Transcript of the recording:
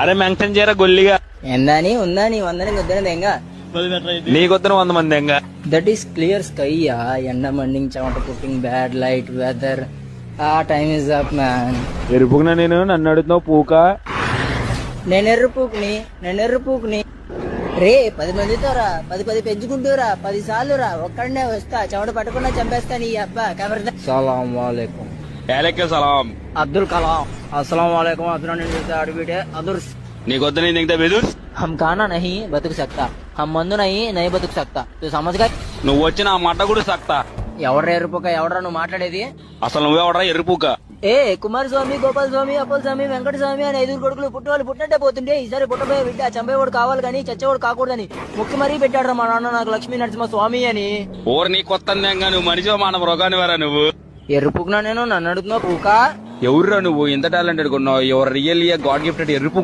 అరే మెంక్షన్ చేయరా గొల్లిగా. ఎందని ఉందని వందని వద్దని దెంగా నీకొద్దున 100 మంది ఎంగా. That is clear sky. ఎండ మండింగ్ చెమట పుట్టింగ్ bad light weather. Time is up man. ఎరుపుకున్నా నేను నన్ను అడుగుతున్నావు పూక. నేను ఎర్ర పూకుని రే 10 మందితో రా, 10 పెంచుకుంటూరా, 10 సార్లు రా, ఒక్కడనే వస్తా, చెమట పట్టకుండా చంపేస్తా నీ అబ్బా. కెమెరా సలాం వాలేకుం. ఏలెక్క సలాం. అబ్దుల్ కలాం. अस्सलाम वालेकुम. अब्दुल నీకొద్దు నేను దిగుతా బెదూర్. हम खाना नहीं बतक सकता, हम మందు नहीं బతుకు सकता. సమజ్ గా నువ్వు వచ్చిన ఆ మాట కూడా సక్తా. ఎవడ్రా ఎరుపుక, ఎవడ్రా నువ్వు మాట్లాడేది? అసలు నువ్వెవడరా ఎరుపుక? ఏ కుమారస్వామి, గోపాల స్వామి, అప్పల స్వామి, వెంకట స్వామి అని 5 కొడుకులు పుట్టేవాళ్ళు పుట్టినట్టే పోతుంటే ఈసారి పుట్టబోయే బిడ్డ చంపేవాడు కావాలి కానీ చచ్చేవాడు కాకూడదని ముక్కు మరీ పెట్టాడు మా నాన్న నాకు లక్ష్మీ నరసింహ స్వామి అని. ఓరు నీ కొత్త నువ్వు మనిషి మానవ రోగాని వారా నువ్వు. ఎరుపుకున్నా నేను, నన్ను అడుగుతున్నావు పూక. ఎవర్రా నువ్వు ఇంత టాలెంటెడ్ కొన్నావు? ఎవరు రియల్ గాడ్ గిఫ్టెడ్ ఎరుపు.